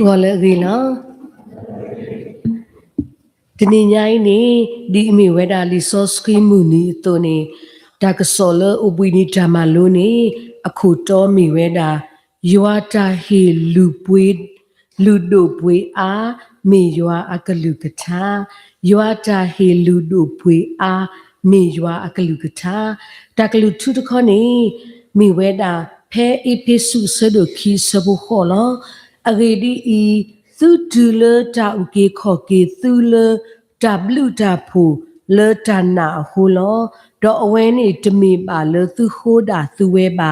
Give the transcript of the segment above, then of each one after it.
gọi là gì nó thì nhai ni di mi weda li soski muni to ni ta ka solo ubini drama ni aku to mi weda yuata he lupui ludopui a mi yua akalukata yuata he ludopui a mi yua akalukata ta ka lu tu to khoni mi weda phe episu sedo ki sabu kholo agedi I thu tu le ta uke khoke thu le ta blu ta phu le ta na hu lo do awe ni tmi ba le thu ho da thu we ba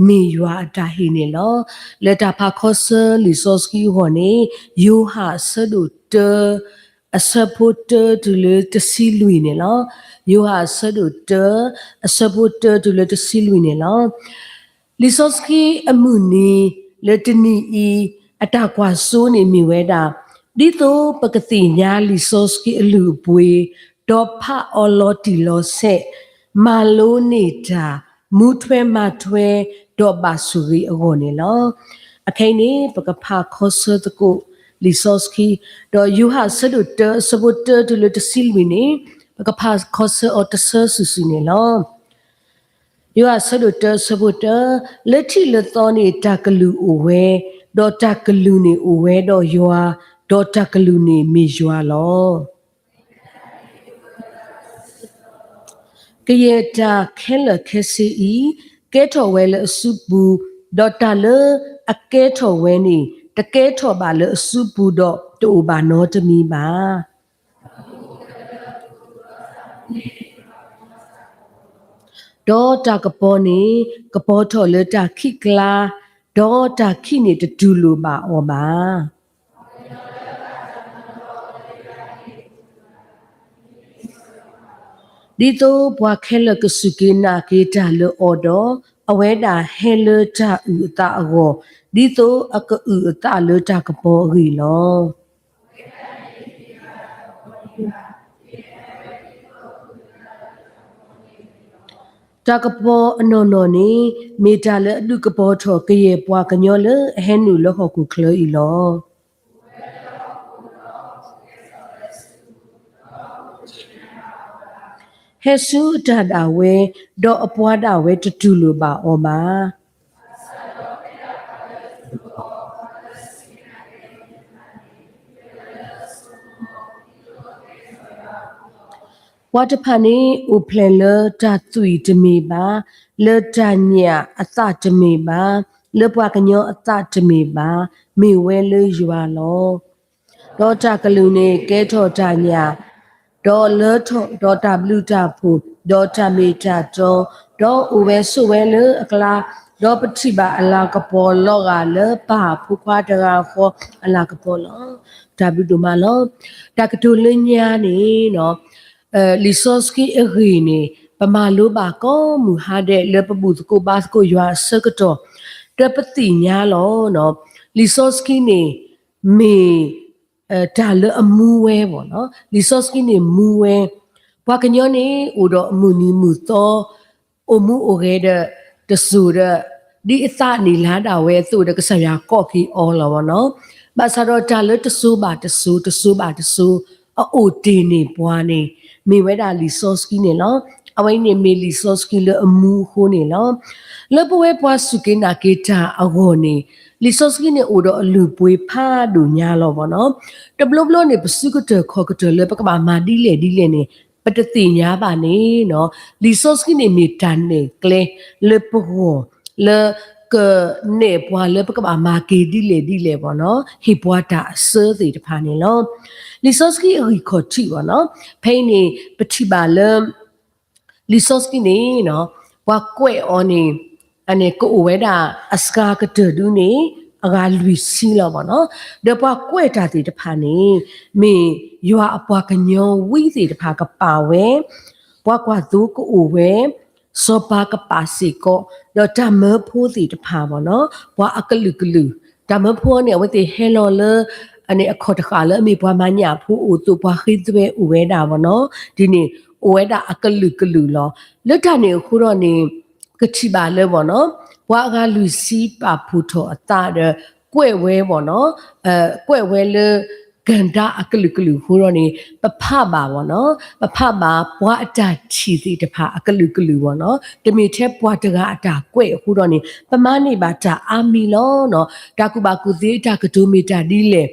mi ywa ta hi ni lo le ta pha khosa li sos ki ho ni yu ha sa do te a supporter to le te si lui ni lo yu ha sa do te a supporter to le te si lui ni lo li sos ki amuni le tni I atakwa so ni mi weda dito pakati nya resource ki alu pwe do pha olo ti lo se malo ni ta mu thwe ma thwe do ba su ri ago ni lo akai ni pakapha khoso to ko resource ki do you ha sadu te supporter to le to silwi ni pakapha khoso o to su su ni lo you are supporter leti le thoni takalu uwe do takalu ni uwe do you are do takalu ni mi you are lo kayeta khela khesi I ketho we le supu do ta le aketho we ni taketho ba le supu do to ba no tmi ba do ta kapo ni kapo tho le ta khikla do ta khi ni tu lu ba o ba dito bwa khela kusukina ke ta le odo aweda hele ta u ta ago dito aka u ta le ta kapo ri lo ta kapo no ni me ta le du kapo tho ke ye bwa kanyo le he nu lo ho ku khlo I lo Hesu ta da we do apwa da we tu lu ba o ba Watapani uplen le ta tui tmi ba le ta nya ata tmi ba le pwa kanyo ata tmi ba mi we le ywa lo do ta kalu ne ke tho ta nya do le tho do ta blu ta phu do ta mi ta do u we su we le akla do pati ba ala ka po lo ga le pa phu kwa ta ga kho ala ka po lo ta bi do ma lo ta ka to le nya ni no Lisoski erini pamalu ba ko mu ha de le pabu ko ba ko ywa sakato te pati nya lo no Lisoski ni me ta le amu we bo no Lisoski ni mu we bwa kanyo ni o do amu ni mu to o mu o ge de su de di ita ni la da we tu de ka sa ya ko ki o lo bo no ba sa ro ta le te su ba te su ba te su o ti ni bwa ni me weda resource ki ne lo awai ne me resource ki le amu ho ne lo le pwe pwa su ke na ke ta ago ne resource ki ne o do alu pwe pha do nya lo bo no te blo blo ne psu ko te kho ko te le pa ka ba ma di le ne patati nya ba ne no resource ki ne me tan ne kle le pho le ke ne pwa le pa ka ba ma ke di le bo no hi pwa ta se de ta pha ne lo resource ki ri kho chi bo no phai ni pati ba le resource ki ne no wa kwe on ni ane ko we da aska ka te du ni aga lui si lo bo no de pwa kwe ta ti ta pha ni me ywa apwa ka nyo wi ti ta pha ka pa we pwa kwa du ko we so pa ka pa si ko do ta me phu ti ta pha bo no pwa akalu klu ta me phu ne we ti hello le အနေအခေါ်တခါလဲအမေဘွားမညာဖူအိုတူဘွားခိသွဲဥဝဲတာဗောနော်ဒီနေဥဝဲတာအကလူလောလွတ်တာနေခုတော့နေကတိပါလဲဗောနော်ဘွားကလူစီပါဖူထောအတာတဲ့ကွဲ့ဝဲဗောနော်ကွဲ့ဝဲလဲကန်တာအကလူခုတော့နေပဖပါဗောနော်ပဖပါဘွားအတာချီစီတဖာအကလူဗောနော်တမီတဲ့ဘွားတကအတာကွဲ့ခုတော့နေပမနေပါတာအာမီလောနော်တာကူပါကူသေးတာကဒိုမီတာဒီလေ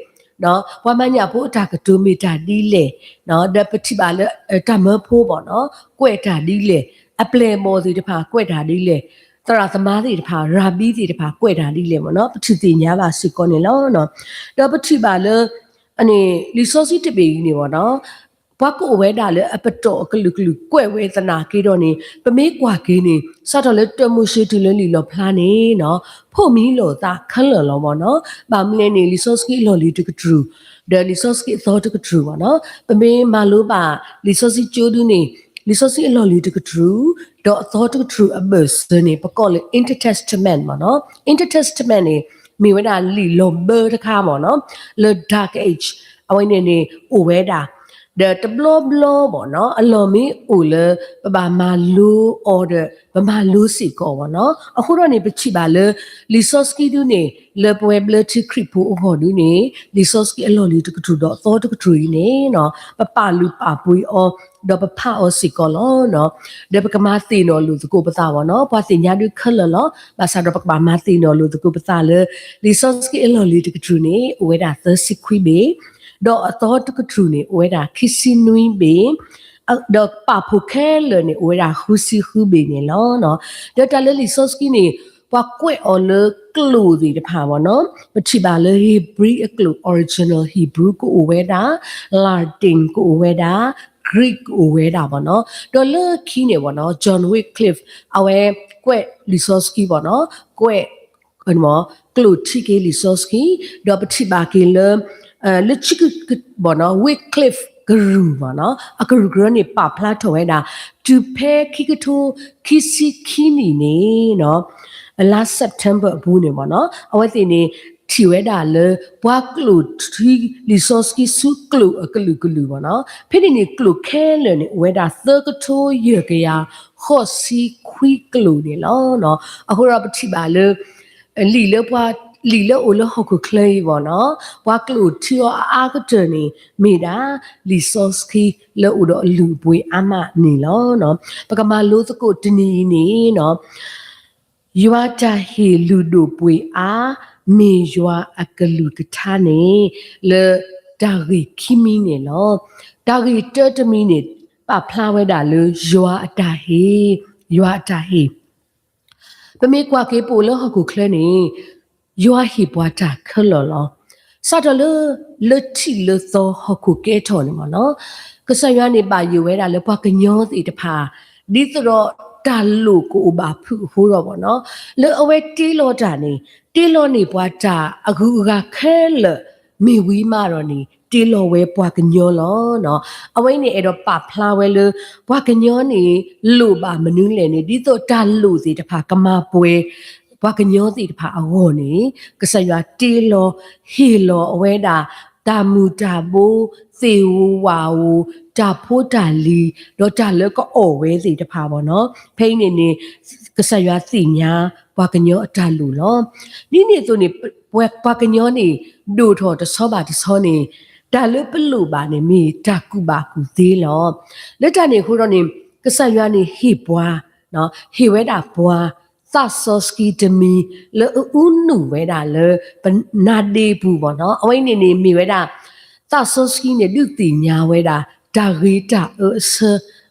နော်ဘွားမညာဖို့အတာကဒိုမီတာဒီလေနော်ဒပတိပါလဲတမဖို့ဗောနော်ကွဲ့တာဒီလေအပလေမော်စီတဖာကွဲ့တာဒီလေတရာသမားတွေတဖာရာဘီတွေတဖာကွဲ့တာဒီလေဗောနော်ပတိတိညာပါစီကောနေလောနော်တော့ပတိပါလဲအနေလီဆိုစီတပေကြီးနေဗောနော်ဘွားကိုဝဲတာလဲအပတော်ကလူကွဲ့ဝဲသနာကေတော့နေပမေးကွာကေးနေစတော့လဲတမှုရှိတူလဲလီလောဖလားနေနော်ဖို့မီလောတာခက်လောလောဗောနော်ဘာမလဲနေလီဆိုစကီလောလီတကထရူဒလီဆိုစကီသောတကထရူဗောနော်ပမေးမလို့ပါလီဆိုစီကျိုးတူနေလီဆိုစီလောလီတကထရူတော့သောတကထရူအဘတ်စနေပကောလေ intertestament ဗောနော် intertestament နေမိဝဲတာလီလောဘေတခါဗောနော် the dark age အဝိနေနေဥဝဲတာthe bloဗောနော်အလော်မီအိုလေပပမာလူ order ပမာလူစီကောဗောနော်အခုတော့နေပချိပါလေလီဆိုစကီဒူနေလေပွဲဘလတီခရစ်ပူဟောဒူနေလီဆိုစကီအလော်လီတကထူတော့သောတကထူနေနော်ပလူပပွေအောတော့ပဖအောစီကောလောနော်ဒေပကမာတီနော်လူတကိုပသာဗောနော်ဘွာစီညာဒူခလလောဘာသာတော့ပကမာမာတီနော်လူတကိုပသာလေလီဆိုစကီအလော်လီတကထူနေဝဲတာသစီခွီဘေတော့အတော်တကထူနေဝဲတာခီစီနွီဘေတော့ပဖိုခဲလနေဝဲတာဟူစီဟူဘေနေလောနော်တော့တလလီဆိုစကီနေပွားကွဲ့အော်လေကလူဒီတဖာပေါ့နော်ပချိပါလေ Hebrew အကလူ original Hebrew ကိုဝဲတာ Latin ကိုဝဲတာ Greek ကိုဝဲတာပေါ့နော်တော့လေခီးနေပေါ့နော် John Wycliffe အဝဲကွဲ့လီဆိုစကီပေါ့နော်ကွဲ့ဘယ်မှာကလူချီကီလီဆိုစကီတော့ပချိပါကီလေလက်ချီကဘောနော် Wycliffe ဂရူဘောနော်အကရူဂရနေပဖလာထော်ဝဲတာတူဖဲခိကထိုခီစီခီနီနေနော် last September ဘူးနေဘောနော်အဝဲတင်နေထီဝဲတာလေဘွားကလူထီလီဆိုစကီစုကလူအကလူဘောနော်ဖိနေနေကလူခဲလေနေဝဲတာသကထိုရကရခော့စီခွီကလူနေလောနော်အခုတော့ပတိပါလေလီလေဘွားလီလောအိုလဟခုကလေဗောနော်ဘွားကလူတီအာကတနေမိတာလီဆိုစကီလောအိုတော့လူပွေအမနေလောနော်ပကမာလို့တကိုတနီနေနော်ယွာတာဟီလူဒိုပွေအာမေယွာအကလူကထာနေလေဒါရီခီမီနေလောဒါရီတတမီနေပဖလာဝဲတာလေယွာအတာဟီပမေကွာကေပိုလဟခုကလေနေယွာဟီပွားတာခလောလောစတလလတိလသောဟခုကဲထော်နေမနော်ကဆရွာနေပါယူဝဲတာလေပွားကညောစီတဖာဒီသတော့တာလူကိုဘာဖူဟိုးတော့ဗောနော်လေအဝဲတီလောတာနေတီလောနေပွားတာအခုကခဲလမိဝီမာတော့နေတီလောဝဲပွားကညောလောနော်အဝဲနေအဲ့တော့ပဖလာဝဲလေပွားကညောနေလူပါမနူးလေနေဒီတော့တာလူစီတဖာကမာပွဲဘွားကညောစီတဖာအဝေါ်နေကဆရွာတီလောဟီလောအဝဲတာတာမူတာဘိုးသေဝဝါဝတာဖိုးတာလီတော့တာလဲก็အော်ဝဲစီတဖာပေါ့နော်ဖိနေနေကဆရွာစီညာဘွားကညောအတာလူလောနိနေဆိုနေဘွားကညောနေဒိုထော်တဆောပါတဆောနေတာလဲပလူပါနေမိတာကူပါကူသေးလောလက်တနေခုတော့နေကဆရွာနေဟိဘွားနော်ဟိဝဲတာဘွားသဆောစကီတမီလေဦးနုဝဲတာလေနာဒေဘူးပေါ့နော်အဝိနေနေမိဝဲတာသဆောစကီနေလူတိညာဝဲတာဒါရီတာဆ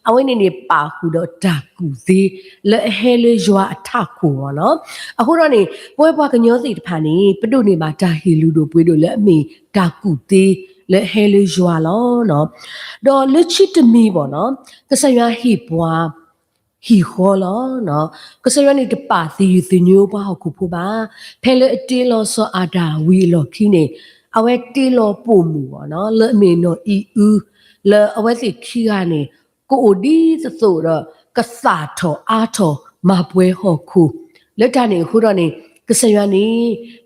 အဝိနေနေပါခုတော့ဒါကူသေးလေဟဲလေရွာအထခုပေါ့နော်အခုတော့နေပွဲပွားကညောစီတဖာနေပတုနေမှာဒါဟီလူတို့ပွေးတို့လေအမေဒါကူသေးလေဟဲလေရွာလောနော်တော့လက်ချစ်တမီပေါ့နော်ကဆရွာဟိပွားဟီခေါ်လောနော်ကစရနေတပါသီသညိုပါခုဖူပါဖဲလေအတေလောဆောအာဒါဝီလောခီနေအဝဲတေလောပို့မှုပေါ့နော်လေအမေနော်အီဦးလေအဝဲစီခီကနေကိုအိုဒီဆိုတော့ကစားထောအားထောမပွဲဟောခုလက်တနေခုတော့နေ ကစရနီ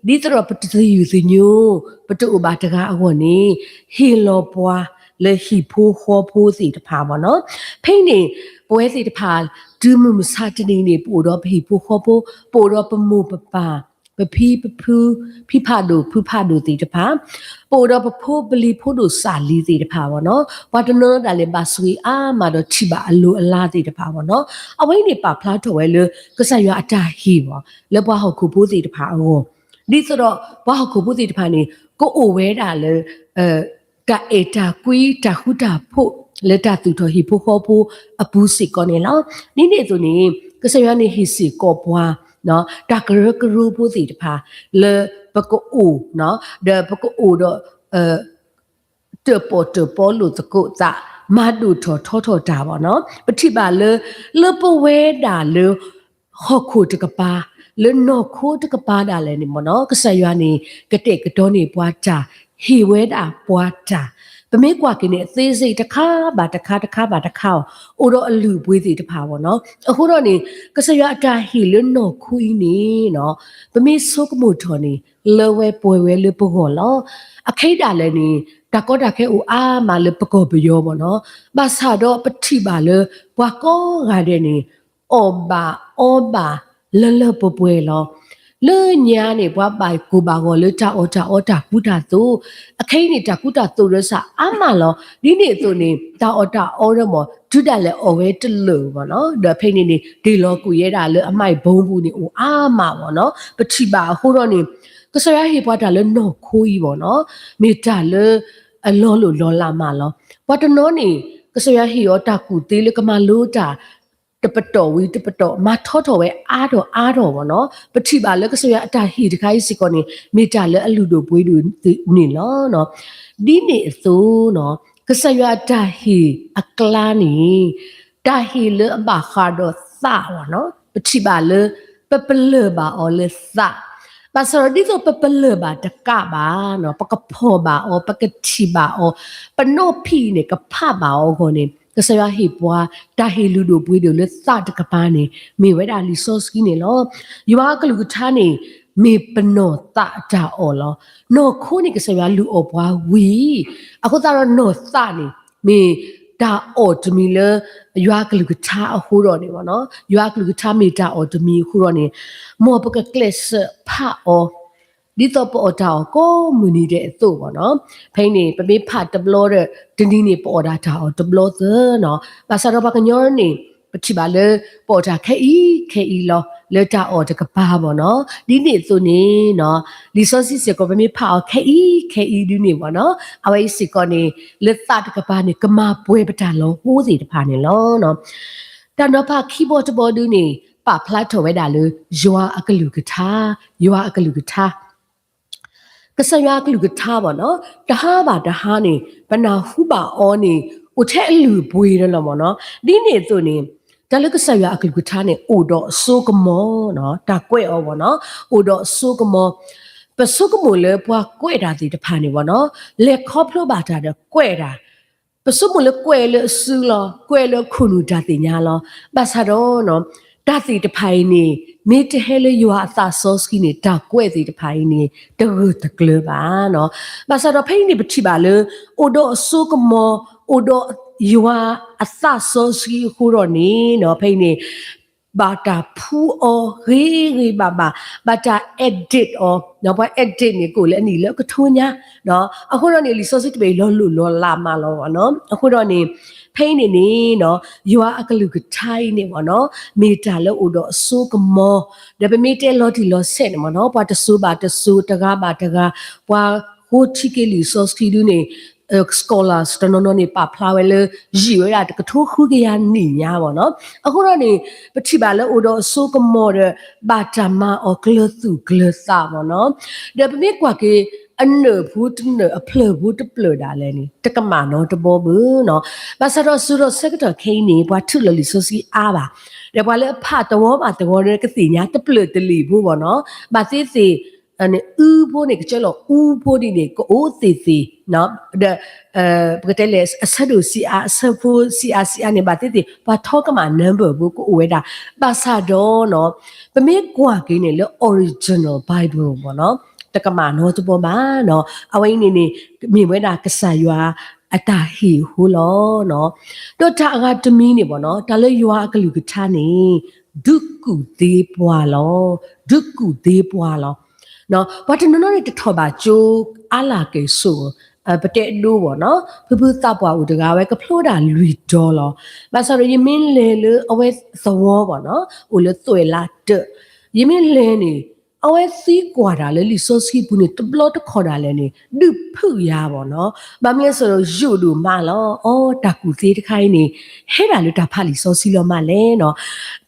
ဒီတော့ပတတိယူစညိုပတူဘာတကားအဝနေဟီလောပွားလေဟီဖိုးခေါ်ဖိုးစီတဖာပါနော်ဖိနေပွဲစီတဖာဒူးမှုမစတနေနေပို့တော့ဟီဖိုးခေါ်ဖိုးပို့တော့ပမှုပပါပဖီပဖူဖိဖာဒိုဖူဖာဒိုတီတဖာပို့တော့ပဖိုးပလီဖိုးဒိုစာလီတီတဖာပါနော်ဝတ်တနောဒါလေဘာဆွေအာမာတော့ချိပါအလိုအလားတီတဖာပါနော်အဝိနေပါဖလားတော်ဝဲလေကစရအတာဟီပါလေဘွားဟုတ်ခုဖိုးတီတဖာအောဒီဆိုတော့ဘွားဟုတ်ခုဖိုးတီတဖာနေကိုအိုဝဲတာလေကအေတာကွီတာခုတာဖို့လက်တာတူတော်ဟီဖိုးခေါ်ဖို့အပူးစီကောနေလောနိနေဆိုနေကစရနေဟီစီကောပွားနော်တာကရကရူဖို့စီတဖာလေပကိုအိုနော်ဒါပကိုအိုတော့တပေါ်လို့တကုတာမဒူထောတာပါနော်ပတိပါလေပဝဲတာလေဟခုတကပါလေနော်ခိုးတကပါတာလဲနေမနော်ကဆရွာနေကတဲ့ကတော့နေပွားတာဟီဝဲတာပွားတာပမေကွာကိနေအသေးစိတ်တစ်ခါပါအိုတော့အလူပွေးစီတဖာပေါ့နော်အခုတော့နေကစရအတာဟီလနော်ခွီးနေနော်ပမေဆုကမှုထော်နေလောဝဲပွဲဝဲလပကောလောအခိတ်တာလည်းနေတကောတာခဲဦးအာမလပကောပယောပေါ့နော်ဘာသာတော့ပတိပါလေဘွာကောကတဲ့နေအောဘာလပွဲလောလေညာနေဘွားပိုင်ကိုပါကောလေတာအောတာကုတာသူအခိနေတာကုတာသူရစအမလောဒီနေသူနေတာအောရမောဒုတလည်းအော်ဝဲတလို့ပေါ့နော်ဒါဖိနေဒီလောကူရဲတာလေအမိုက်ဘုံဘူးနေအိုအာမပေါ့နော်ပတိပါဟိုတော့နေကစရဟေဘွားတာလေနော်ခိုးကြီးပေါ့နော်မေတာလေအလောလို့လောလာမလောဘွားတနောနေကစရဟေရောတာကူသေးလေကမလို့တာတပတော်ဝီတပတော်မထောပဲအားတော်ပေါ့နော်ပတိပါလကဆိုရအတာဟီတခိုင်းစီကောနေမိတာလဲအလူတို့ပွေးတို့နေလောနော်ဒီနေအစိုးနော်ကဆရအတာဟီအကလာနေတာဟီလအဘခါတော့သာပေါ့နော်ပတိပါလပပလပါအော်လသာပါစရဒီဆိုပပလပါတကပါနော်ပကဖောပါအော်ပကတိပါအော်ပနောဖီနေကဖပါအော်ခေါနေကစရဟိပွားတာဟီလူတို့ပွေးတို့လက်စတကပါနေမေဝဲတာလီဆော့စကီနေလောယူဟာကလူကထားနေမေပနောတာတာအော်လောနော်ခိုးနေကစရလူအော်ပွားဝီအခုသာတော့နော်စနေမေတာအော်တမီလယူဟာကလူကထားအဟိုးတော့နေပါနော်ယူဟာကလူကထားမေတာအော်တမီခုတော့နေမောပကကလစ်ဖာအော်ဒီတော့ပေါ်တာကိုမူနေတဲ့သို့ပေါ့နော်ဖိနေပမေးဖတ်တဘလောတဲ့တင်းတင်းနေပေါ်တာတာတဘလောသနော်ပါစတော့ပကညောနေပချိပါလေပေါ်တာခဲဤလောလက်တာအော်တကပါပေါ့နော်ဒီနေသို့နေနော်လီဆိုစစ်စကိုပမေးဖတ်ခဲဤဒီနေပေါ့နော်အဝိစစ်ကောနေလက်တာတကပါနေကမာပွဲပတာလောဟိုးစီတဖာနေလောနော်တနော်ဖခီးဘော့တဘောဒူနေပဖလာထော်ဝဲတာလေယွာအကလူကထားကစရကလူကထားပါနော်တဟားပါတဟားနေဘနာဟုပါအောနေဦးထဲအလူဘွေရလောပေါ့နော်ဒီနေသူနေတလကစရကလူကထားနေအိုတော့ဆိုကမောနော်တာကွဲ့အောပေါ့နော်အိုတော့ဆိုကမောပစုကမိုလေပွားကွဲ့တာဒီတဖာနေပေါ့နော်လက်ခေါဖလို့ပါတာတဲ့ကွဲ့တာပစုမလေကွဲ့လေဆူလောကွဲ့လေခုနူတာတင်ညာလောပါစားတော့နော်တာစီတဖိုင်နေမေတဟဲလေယွာအသာဆော့စကီနေတာကွဲ့စီတဖိုင်နေတရတကလပါနော်ပါစားတော့ဖိနေပတိပါလေအိုတော့အဆုကမောအိုတော့ယွာအသာဆော့စကီခုတော့နေနော်ဖိနေဘာတာဖူအောရီဘာတာ edit အောနော်ဘာ edit နေကိုလေအနီလေကထုံညာနော်အခုတော့နေလီဆော့စစ်တပေလောလာမလောနော်အခုတော့နေဖိနေနေနော်ယူအကလူကထိုင်းနေပေါ့နော်မီတာလို့ဥတော့အစိုးကမောဒါပေမဲ့တဲလော်တီလော်ဆက်နေမနော်ဘာတဆူတကားဘာဟိုချိကလီဆော့စကီဒူနေscholars တနော်နေပါဖလာဝဲလေရီရတာကထိုးခုကရနီညာပေါ့နော်အခုတော့နေပတိပါလေဥတော့အစိုးကမောတဲ့ဘာတမအော်ကလသူကလစာပေါ့နော်ဒါပေမဲ့ကွာကေအနဘူးတနအဖလဘူးတပလဒါလဲနေတကမနော်တဘောဘူးနော်ဘာစတော့ဆူတော့စကတခိနေဘွာထုလလီဆိုစီအားပါဒါဘွာလေဖတ်တော်ပါတော်ရဲကတိညာတပလတလီဘူးပေါ့နော်ဘာသေး ane po ne kecelo po di ne ko o titi no the pagkatele asado si a ne ba titi pa talk ma number bu ko weda ba sa do no pa me kwa ke ne le original bible bo no ta ka ma no to bo ma no awai ni ni mi weda ka sa ywa ata hi hu lo no to ta ga to mi ni bo no ta le ywa ka lu ka tha ni duku de pwa lo duku de pwa lo no what no no to thoba chu ala ke so ပတဲ့လို့ပေါ့နော်ဖဖတပ်ပွားဦးတကားပဲကဖလို့တာလူဒေါ်လောဘာဆိုရယမင်းလေလအဝဲသဝောပေါ့နော်ဦးလသွေလာတယမင်းလေနေအဝဲစီးကွာတာလေလီဆိုစီဘူးနေတဘလတခေါ်တာလေနေဒုဖူရပေါ့နော်ဘာမလဲဆိုတော့ယူလူမလောအော်တကူသေးတခိုင်းနေဟဲ့တာလို့တာဖာလီဆိုစီလောမလဲနော်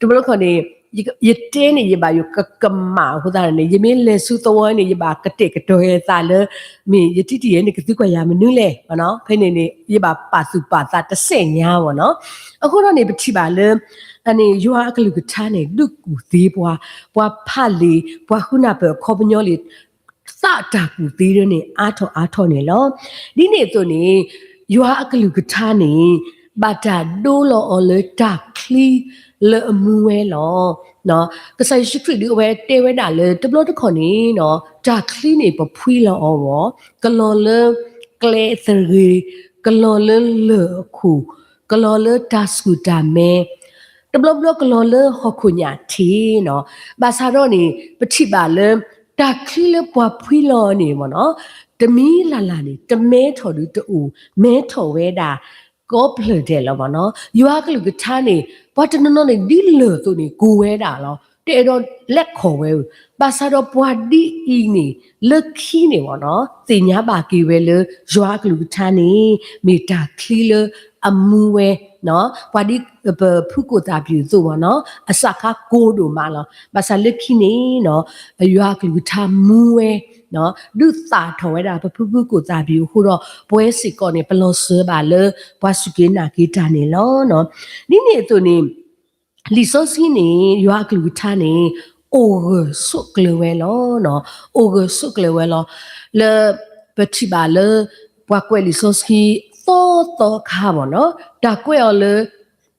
တဘလခေါ်နေye tene ye ba yo kakama ho da ne ye min le su taw ne ye ba kate kado ye sa le mi ye ti ti ye ne ksu kwa ya menu le ba no phai ne ye ba pa su pa sa ta se nya bo no akho no ne pthi ba le ane yo a aklu ka tha ne lu ku de bwa pha le bwa hu na ba kho pnyo le sa ta ku de ne a tho ne lo di ne to ne yo a aklu ka tha ne ba ta do lo o le ta kli le mu we lo no ka sai shi kri du we te we da le de blo de khon ni no ta kli ni pa phui lo o wo ka lo le kle thri ka lo le khu ka lo le ta sku ta me de blo ka lo le ho khu nya thi no ba sa ro ni pa thi ba le ta kli le pa phui lo ni mo no de mi la ni de me tho du tu me tho we daก็เพลิดเดแล้วบ่เนาะอยู่อะก็ลูกท่านี่บ่ตะนนนี่ดิเลอตัวนี่กูเวดาเนาะเตดอเล็กขอเวบาซาดอปวาดิอีนี่เลิกขี้นี่บ่เนาะสิญาบากีเวเลอยู่อะก็ลูกท่านี่มีตาคลีเลอมูเวเนาะปวาดิผู้กูตาบิวตัวบ่เนาะอสักกะโกดูมาเนาะบาซาเล็กขี้นี่เนาะอยู่อะก็ลูกท่ามูเวနော်ဒုစာထောဝဲတာဖဖဖကိုစာပြီးခုတော့ပွဲစီကောနေဘလောဆဲပါလေဘွားစုကင်းနာကီတာနေလောနော်နိနေသူနေလီဆိုစီနေရွာကလူထားနေအိုဆုကလဝဲလောနော်အိုဆုကလဝဲလောလေပတိပါလေဘွားကွဲလီဆိုစီသောခါဘောနော်တာကွဲော်လေ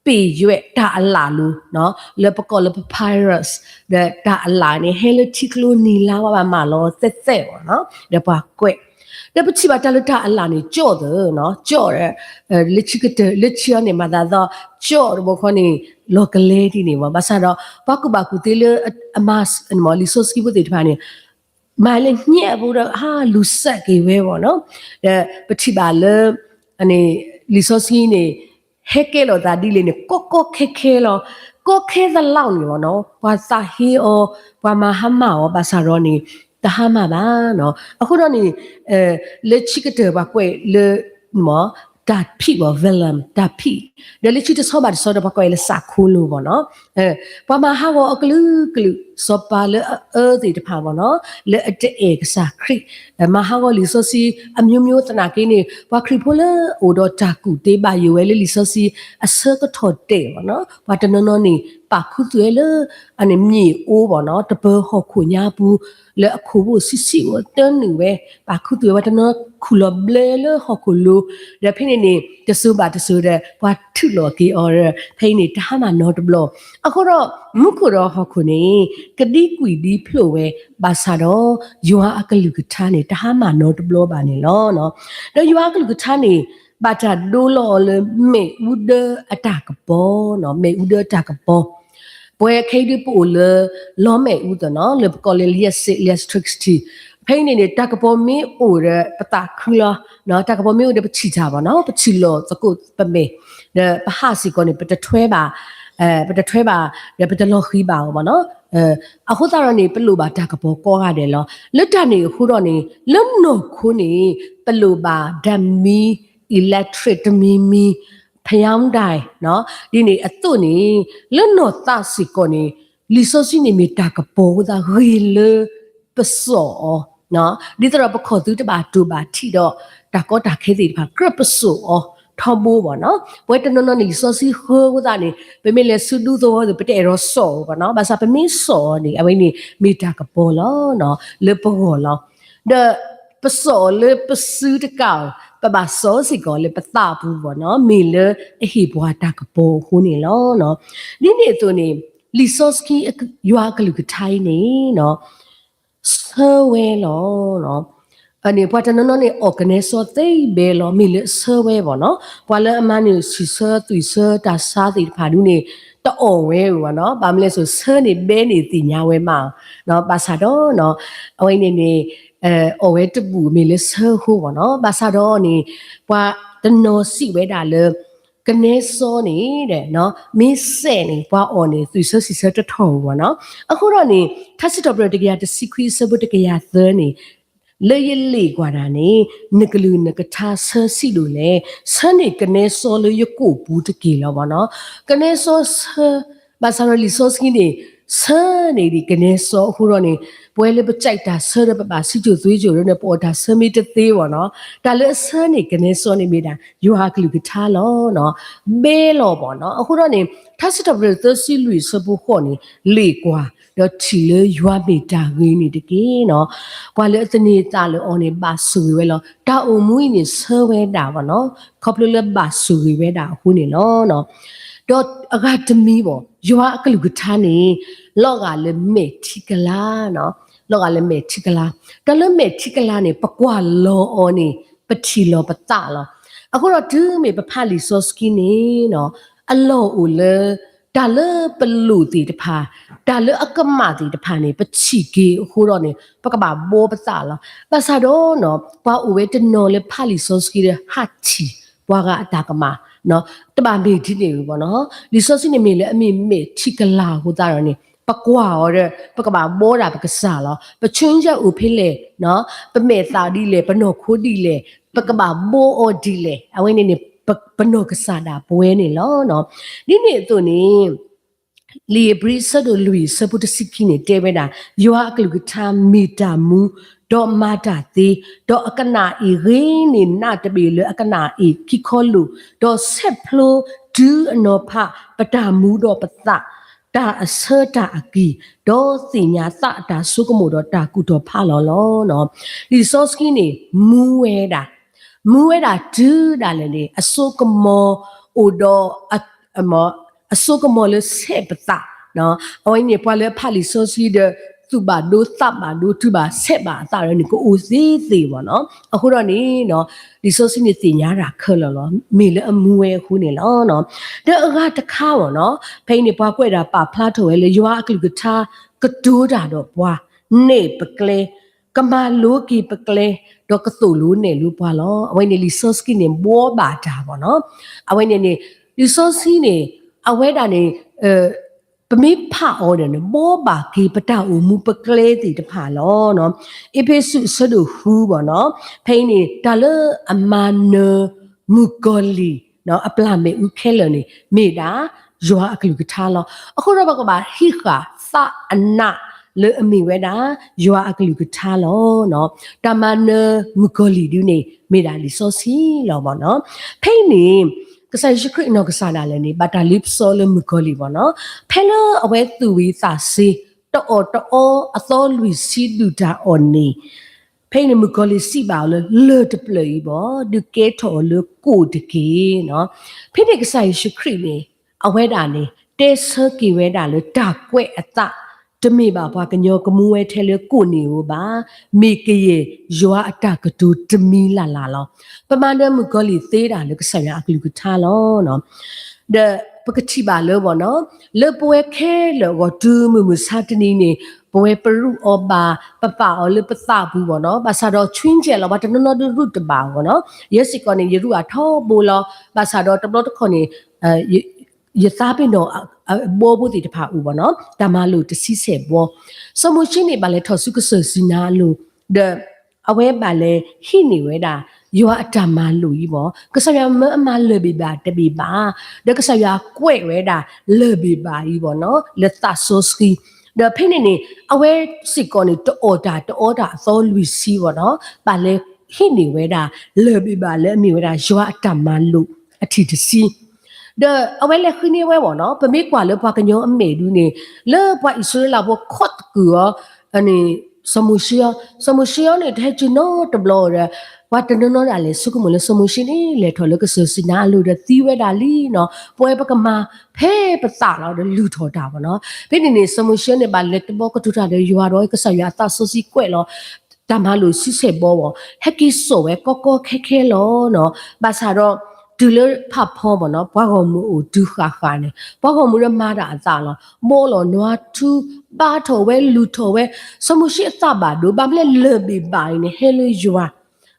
ปีရွက်တာအလာလူเนาะလေပကောလေ papyrus တဲ့တာအလာနေဟဲလတီကလိုနီလာဝါမလောဆက်ပေါ့เนาะတဲ့ပါကွက်တဲ့ပချိပါတလတာအလာနေကြော့တယ်เนาะကြော့တဲ့လက်ချိကတဲ့လက်ချီနေမှာတော့ကြော့ဘောခနေလောကလေးဒီနေမှာဘာသာတော့ဘာကူတေးလေအမတ်အမလီဆိုစကီဘတဲ့ဖာနေမာလေညက်ဘူးတော့ဟာလူဆက်ကြီးပဲပေါ့เนาะတဲ့ပချိပါလေအနေလီဆိုစကီနေဟဲကဲလောဒါဒီလေနေကိုခဲလောကိုခဲသလောက်နေဘောနော်ဘာသာဟီအောဘာမဟာမာအောဘာသာရောနေတဟာမာပါနော်အခုတော့နေလက်ချိကတဲ့ဘာကွဲလေမောဒါဖိဘောဗလမ်ဒါဖိဒါလက်ချိတဆောပါတဆောတော့ဘာကွဲလေစာခိုးလို့ဘောနော်ဘာမဟာဘောအကလူစောပါလေဒီတဖာဘောနော်လေအတဲ့ဧကစာခရိမဟာဘောလီဆိုစီအမျိုးတနာကင်းနေဘာခရိဖိုလေအိုတော့တာကူတေးပါယူဝဲလေလီဆိုစီအစကထော်တဲ့ဘောနော်ဘာတနော်နေပါခုသွဲလေအနေမြေအိုးဘောနော်တပဟောခုညာဘူးလေအခုဘူးစီဝတန်းနေဝဲပါခုသွဲဘာတနော်ခုလဘလေလေဟောခုလိုရဖိနေတဆူတဲ့ဘာထုလော်ကီအော်ဖိနေတဟာမနော်တဘလအခုတော့မုခုတော့ဟောခုနေကတိကွီဒီဖလို့ဝဲဘာသာတော့ယူဟာအကလူကထားနေတဟာမနော်တဘလပါနေလောနော်တော့ယူဟာကလူကထားနေဘာတာဒိုလော်လေမေဥဒအတာကပေါ်နော်မေဥဒအတာကပေါ်ပွဲခိဒီပူလေလောမေဥဒနော်လေကောလေလီယက်60ဖိနေနေတကပေါ်မင်းအိုရပတာခူလာနော်တကပေါ်မင်းအိုရပချီချပါနော်ပချီလောသကုပမေပဟာစီကောနေပတထွဲပါပတထွဲပါပတလောခီပါဘောနော်အခုသာရနေပလူပါတကပေါ်ကောရတယ်လောလွတ်တနေခုတော့နေလွတ်နို့ခုနေပလူပါဓမီ electric မီဖျောင်းတိုင်းနော်ဒီနေအတုနေလွတ်နို့သစီကောနေလီဆိုစီနေမီတကပေါ်သာရီလေပစောနော်ဒီတော့ပခေါ်သူတပါတူပါထီတော့တကောတာခဲစီတပါကရပစော Tobo bono, wait no ni so si ho dani, pe me le sudu to the potato so bono, basa pe me so ni, away ni takapolo no, le polo. The paso le pursue the cow, but so si go le patapu bono, miller a heap watakapo, huni lo no. Nini to ni, Lisoski you are tiny no. Survey lo no. Ani pata no ni organiso te be lo mil survey no. Wala manu si sir to sir ta sa ti padu ni to o we no. Bamle so sir ni be ni ti nya we ma. No basado no. Awe ni o we to bu mil sir hu no. Basado ni wa the no si we da le ကနေစောနေတဲ့နော်မင်းစဲနေပွားအော်နေသူစစီစတထောပေါ့နော်အခုတော့နေထပ်စစ်တော့ပြတကရတစီခွီစပုတကရသနေလေရလေกว่าတာနေနကလူနကထားဆစီလို့လေဆန်းနေကနေစောလို့ရကိုဘူးတကေလောပေါ့နော်ကနေစောဘာသာရလီစောစကင်းနေဆန်းနေဒီကနေစောအခုတော့နေပွဲလေးပကြိုက်တာဆရပပါစီကျူသွေးကျူရနေပေါ်တာဆမီတသေးပေါ့နော်ဒါလည်းဆန်းနေကနေစောနေမိတာယူဟာကလူကထားလောနော်ဘေးလောပေါ့နော်အခုတော့နေထပ်စစ်တော့ပြသစီလူစပူခေါ်နေလေกว่าတော့ချီလေယူဟာမိတာငင်းနေတကေနော်ကွာလေအစနေတာလေအော်နေပါဆူဝဲလောတာအုံမွေးနေဆဝဲတာပေါ့နော်ခေါပလလပါဆူဝဲတာအခုနေလောနော်တော့အကဒမီပေါ့ယူဟာကလူကထားနေလော့ကလည်းမေတီကလာနော်လောကလည်းမေတီကလာတလည်းမေတီကလာနေပကွာလောအော်နေပတီလောပတလောအခုတော့ဒူးမေပဖလီဆိုစကီနေနော်အလောဦးလေဒါလည်းပလူတီတဖာဒါလည်းအကမတီတဖာနေပချီကေအခုတော့နေပကဘာဘောပတလောပစာတော့နော်ပွားဦးဝဲတနော်လေဖလီဆိုစကီရဟာချီပွားကအတာကမနော်တပါမေဒီနေဘူးပေါ့နော်လီဆိုစကီနေမေလေအမေမေတီကလာဟိုတာတော့နေပကွာရပကဘာဘောတာပကစားလောပချွင်းချက်ဦးဖိလေနော်ပမေသာဒီလေပနောခိုးဒီလေပကဘာဘောအော်ဒီလေအဝင်းနေပနောကစားတာပွဲနေလောနော်ဒီနေ့သူနေလီဘရီဆဒိုလူစပုတစီကီနေတဲဝဲတာယွာအကလူကထာမီတာမူဒေါ်မာတာတီဒေါ်အကနာအီရင်းနေနာတပီလအကနာအီခီခေါ်လူဒေါ်ဆက်ဖလိုဒူအနောဖပတာမူဒေါ်ပသတာအစတာအကီဒေါ်စညာသတာဆုကမိုဒေါ်တာကုဒေါ်ဖလောလောနော်ဒီစောစကီနေမူဝဲတာဒူဒါလည်းလေအဆုကမောအိုဒေါ်အမောအဆုကမောလဆေပတာနော်အဝိနေပွားလေဖာလီဆိုစီဒသူဘာဒိုသဘာဒိုသူဘာဆက်ဘာတာရနေကိုအိုစီသေးပေါ့နော်အခုတော့နေနော်ဒီဆိုစီနေတင်ညာတာခလောလောမေလေအမူဝဲခုနေလောနော်ဒါကတခါပေါ့နော်ဖိနေပွားကွက်တာပါဖလားထော်လေရွာအကလူကထားကတိုးတာတော့ပွားနေပကလေကမာလိုကီပကလေတော့ကဆူလူနေလူပွားလောအဝိနေလီဆိုစကီနေဘောဘာတာပေါ့နော်အဝိနေလီဆိုစီနေအဝဲတာနေပမေဖာအော်တယ်နော်ဘောပါကေပတာဦးမူပကလေးတီတဖာလောနော်အဖေဆုဆဒူဟူပေါ့နော်ဖိနေဒါလအမနမူကိုလီနော်အပလာမေဦးခဲလနေမေတာယွာအကလူကထားလောအခုတော့ဘကပါဟိခာသအနာလေအမီဝဲတာယွာအကလူကထားလောနော်တမနမူကိုလီဒူနေမေတာလီဆိုစီလောပေါ့နော်ဖိနေကစားရှိခရနောကစားလာလေနေဘတာလစ်ဆိုလမကိုလီဘောနော်ဖဲလအဝဲသူဝီစာစီတောအသောလူစီဒူတာအော်နီဖိနေမကိုလီစီပါလေတပလီဘောဒုကေထောလကိုတကေနော်ဖိနေကစားရှိခရနေအဝဲတာနေတဲဆကီဝဲတာလေတာကွဲ့အတတမေပါဘွားကညောကမူဝဲထဲလေကိုနေဟိုပါမေကရေယွာအတကတူတမီလာလောပမာဏမကိုလီသေးတာလေကဆက်ရအကလူကထားလောနော်ဒပကတိပါလောဘောနော်လေပွဲခဲလောကဒူးမူစာတနီနေပွဲပရုအောပါပပအောလေပသဘူးဘောနော်ဘာသာတော့ချွင်းကျဲလောဘာတနော်ဒုရုတပါဘောနော်ယက်စီကောနေယရုအထောဘောလောဘာသာတော့တဘလတခေါနေယသာပင်တော့ဘောဘူးတီတဖာဦးဘောနော်တမလို့တစီးဆက်ဘောစမချင်းနေပါလေထော်စုကဆစီနာလို့အဝဲပါလေဟိနေဝဲတာယောအတမလို့ကြီးဘောကဆရမအမလေဘီပါတဘီပါဒကဆရကွဲ့ဝဲတာလေဘီပါကြီးဘောနော်လက်သဆိုစကီဒါဖိနေနေအဝဲစစ်ကောနေတောတာအသောလူစီဘောနော်ပါလေဟိနေဝဲတာလေဘီပါလေအမီဝဲတာယောအတမလို့ a ti to see the away khini we wo no pa me kwa le pa kanyo a me du ne le pa isu la bo khot ku ani samusia ne the chu no to blow re wa to no la le su ku mo le samusi ni le tho le ka su sina lu de ti we da li no pwe pa ka ma phe pa sa la de lu tho da bo no pe ni samusia ne ba le to bo ka tu ta de yu ro ka sa ya ta so si kwe lo ta ma lu si se bo wo he ki so we ko khe lo no ba sa roတူလဖဖောဘောနော်ဘွားကောင်မှုဒုခါခါနေဘွားကောင်မှုရမာတာအသာလောမောလောနွားထူပါထောဝဲလူထောဝဲစမှုရှိအသပါဒိုဘာမလဲလေဘီပိုင်းနေဟဲလေယွာ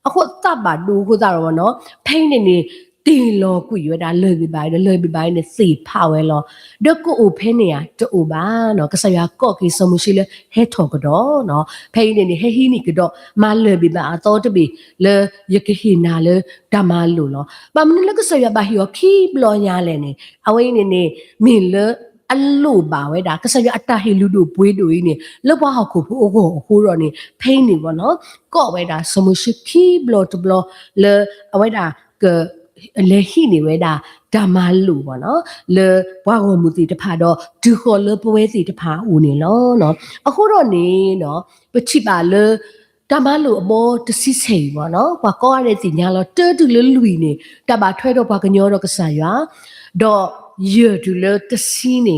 အခုသပါဒိုကိုသာရောနော်ဖိနေတီလောကွရွတာလေဘီပိုင်းနေစီဖဝဲလောဒကုအိုဖိနေရတူပါနော်ကဆရာကော့ကီစမှုရှိလေဟဲထောကတော့နော်ဖိနေဟဲဟီနီကတော့မလေဘီပါအတော်တဘီလေယကဟီနာလေဓမ္မလိုလောဘာမနလကဆရာဘာဟီယခီဘလောညာလဲနေအဝိနေမင်းလေအလိုပါဝဲဒါကဆရာအတဟီလူတို့ပွေးတို့နေလောဘဟခုဖို့အိုကိုဟိုရောနေဖိနေဘောနော်ကော့ဝဲဒါစမှုရှိခီဘလောတဘလောလေအဝဲဒါကလေဟိနေဝဲဒါဓမ္မလူပေါ့နော်လေဘွားကိုမူတီတဖာတော့ဒူခေါ်လေပွဲစီတဖာဦးနေလောနော်အခုတော့နေနော်ပချိပါလေဓမ္မလူအမောတစီစိန်ပေါ့နော်ဘွားကောရတဲ့စီညာလောတဲတူလေလူနေတပါထွဲတော့ဘွားကညောတော့ကဆာရွာတော့ယေတူလေတစီနေ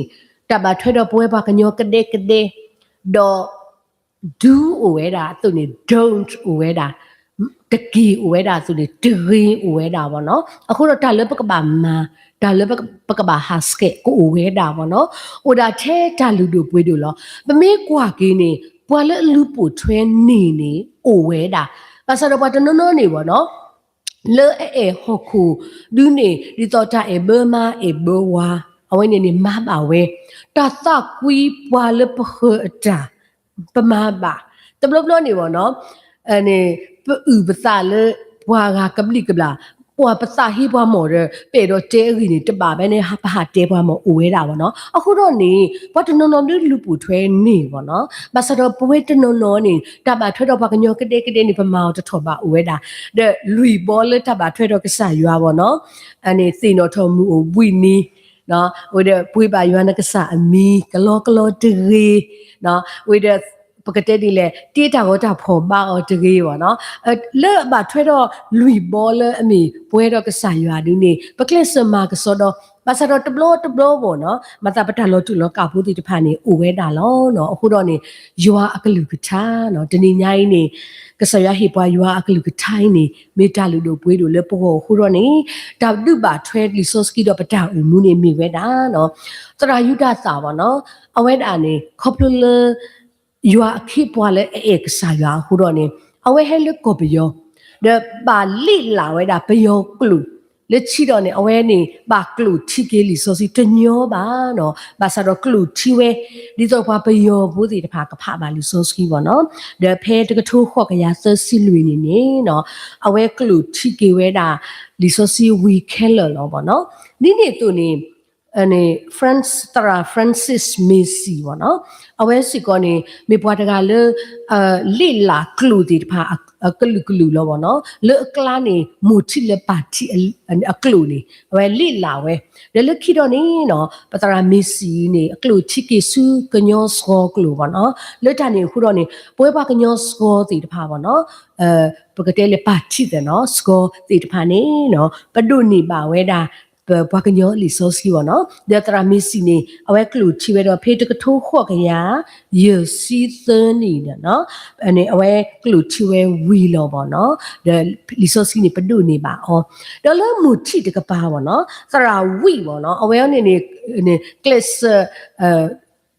တပါထွဲတော့ပွဲဘွားကညောကတဲ့တော့ do ဝဲတာသူနေ don't ဝဲတာတကီဝဲတာဆိုလေတရင်ဝဲတာပေါ့နော်အခုတော့ဒါလည်းပကပါမာဒါလည်းပကပါဟာစကေကိုဝဲတာပေါ့နော်ဟိုဒါထဲဒါလူတို့ပွေးတို့လောမမေးကွာကင်းနေပွာလည်းလူပူထွဲနေအိုဝဲတာပါစတော့ဘာတနော်နေပေါ့နော်လေဟောခုဒူနေဒီတော့တာဘမာဘဝအဝိနေမပါဝဲတသကွီပွာလည်းပခတာပမာပါတဘလနေပေါ့နော်အနေပူပစာလေဘွာကကပလိကပလာဘွာပစာဟိဘွာမော်ရပေတော့တဲရီနေတပါပဲနဲ့ဟာတဲဘွာမော်အိုဝဲတာပေါ့နော်အခုတော့နေဘာတနော်လူပူထွဲနေပေါ့နော်ဘာစတော့ပွဲတနော်နေတပါထွဲတော့ဘာကညောကတဲ့နေပမာတထောပါအိုဝဲတာတဲ့လူဘောလေတပါထွဲတော့ကဆာရွာပေါ့နော်အနေစီနော်ထောမှုဝီနီနော်ဝိတဲ့ပွေးပါရွာနကဆာအမီကလောတရီနော်ဝိတဲ့ပကတဲ့ဒီလေတေးတာဟောတာဖော်ပါအော်တကြီးပေါ့နော်လဲ့ဘာထွဲတော့လူဘောလဲအမီပွဲတော့ကဆာရွာဒူနေပကလစ်စမာကစောတော့ဘာစတော့တဘလောပေါ့နော်မတာပတလောတူလောကဘူးတီတဖာနေအိုဝဲတာလောနော်အခုတော့နေရွာအကလူကထားနော်တနေညာင်းနေကဆရာဟိပွားရွာအကလူကထိုင်းနေမေတ္တာလူတို့ပွေးတို့လဲပို့ခုတော့နေဒါဒုပါထွဲလီဆိုစကီတော့ပတာဦးမူနေမိဝဲတာနော်တရာယုဒစာပေါ့နော်အဝဲတာနေခေါပလူလရွာခိပွားလဲကဆာရွာခုတော့နေအဝဲဟဲလကိုပယောဒပါလိလာဝဲတာပယောကလူလက်ချီတော့နေအဝဲနေပါကလူချီကေလီဆိုစီတညောပါနော်ဘာသာတော့ကလူချီဝဲဒီတော့ဘာပယောဘူးစီတဖာကဖပါလီဆိုစကီပေါ့နော်ဒဖဲတကထိုးခေါ့ကရဆစီလူနေနော်အဝဲကလူချီကေဝဲတာလီဆိုစီဝီခဲလောပေါ့နော်ဒီနေ့သူနေအနေ Francis Messi ပေါ့နော်အဝဲစီကောနေမေပွားတကလေလိလာကလူဒီဖာကလူလောပေါ့နော်လေကလာနေမူချီလေပါတီအကလူနေအဝဲလိလာဝဲလေခိတော့နေနော်ပတရာမက်ဆီနေအကလူချီကေဆူကညောဆောကလူပေါ့နော်လေတနေခုတော့နေပွဲပါကညောဆောဒီတဖာပေါ့နော်ပကတဲလေပါတီတဲ့နော်စကောဒီတဖာနေနော်ပဒုနေပါဝဲတာဘွားကညောလီဆိုစီပေါ့နော်ဒေတရာမီစီနေအဝဲကလူချီဝဲတော့ဖေးတကထိုးခေါ့ကရယေစီသနီနော်အနေအဝဲကလူချီဝဲဝီလောပေါ့နော်ဒေလီဆိုစီနေပဒုနေပါအော်ဒေလမူချီတကပါပေါ့နော်သရာဝီပေါ့နော်အဝဲနေကလစ်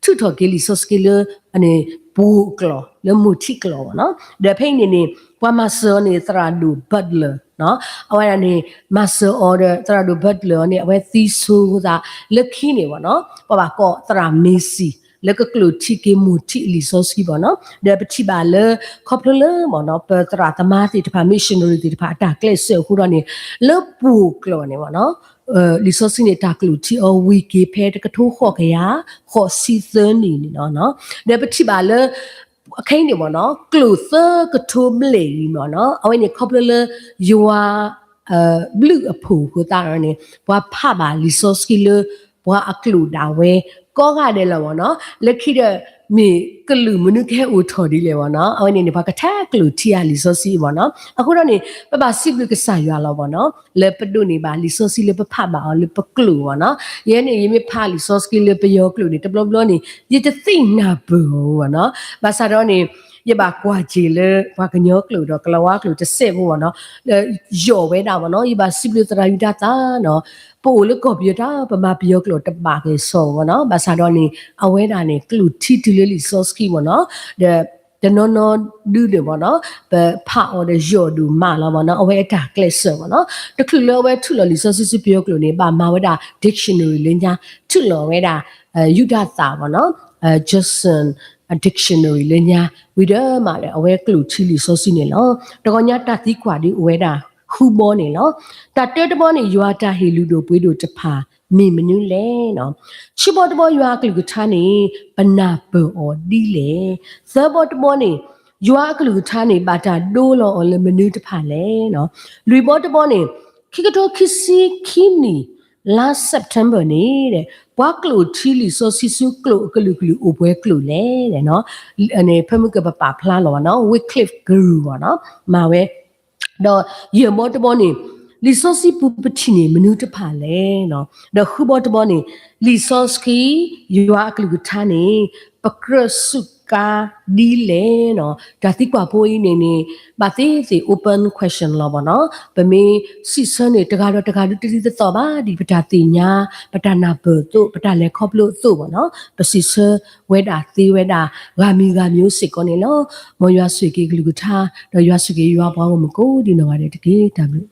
ထုထော်ကလီဆိုစကီလအနေဘူကလောလမူချီကလောပေါ့နော်ဒေဖိနေဘွားမဆောနေသရာဒူဘတ်လာနော်အဝဲနေ master order တရာတို့ဘတ်လောနေအဝဲသီဆူသာလက်ခင်းနေပေါ့နော်ပပကောတရာမေစီလက်ကကလူချီကေမူချီလီဆိုစကီပေါ့နော်ဒါပချိပါလေခေါပလပေါ့နော်ပတရာတမတိတဖာ missionary တိတဖာတာကလစ်ဆခုတော့နေလပူကလောနေပေါ့နော်လီဆိုစနေတာကလူချီအဝီကေဖဲတကထိုးခေါ်ခရခေါ်စီသန်နေနော်ဒါပချိပါလေအခင်းနေပေါ့နော်ကလူသကထိုးမလေပေါ့နော်အဝိနေခေါပလယွာ blue a poo ko ta ne bwa pha ba resource ki le bwa aklu da we ko ga de la wo no le khi de me klu munu ke o tho di le wo no aw ne ne bwa ka tha klu ti ya resource wo no aku ro ne ba sip lu ka sa ya lo wo no le pdu ne ba resource le pa pha ba le pa klu wo no ye ne ye me pha resource ki le pa yo klu ne tblo blo ne ye te think na bu wo no ba sa ro ne ye ba kwa ji le ba ka nyo klu do kla wa klu te se wo no yo we da wo no ye ba sip lu tra yu da ta no po le ko bi da ba ma bi yo klu te ba ke so wo no ba sa ro ne awe da ne klu ti ti le resource ki wo no the no do the one no but part or the yo do ma la one no away ta class one no the clue lo we tu lo resources pyo klo ne ba ma we da dictionary le nya tu lo we da yu da ta one no just a dictionary le nya we da ma le away clue chi resource ne lo to ko nya ta ti kwa di we da hu bo ne lo ta te to bo ne yo ta he lu do pwe do ta pha me menu le no chi bo to bo yo a klu ta ne ba na bo o di le so bo to bo ne yo a klu ta ne ba ta do lo o le menu ta pha le no lui bo to bo ne ki ka to kisi kini last September นี่တဲ့ဘွားကလိုထီလီဆိုစီဆူကလိုကလူကလူအပွဲကလိုလေတဲ့နော်အနေဖမကပပဖလာလောနော် Wycliffe Guru ပေါ့နော်မှာဝဲတော့ရေမောတဘောနေလီဆိုစီပူပတိနေမနုတဖာလေနော်တော့ခုဘောတဘောနေလီဆိုစကီယူအကလူကထာနေပကရစုကာဒီလေနော်ဒါတိကွာပိုးနေနေဘာတိစီ open question လောပါနော်ဗမေစီစနေတကားတော့တတိတော့ပါဒီပတာတိညာပတာနာဘတို့ပတာလေခေါပလို့သို့ပေါ့နော်ပစီစဝဲတာသေဝဲတာဂါမီဂါမျိုးစစ်ကောနေလောမောရွာဆွေကေကလူကထားတော့ရွာဆွေကေရွာပွားကိုမကိုဒီနော်ရတယ်တကေဒါမျိုး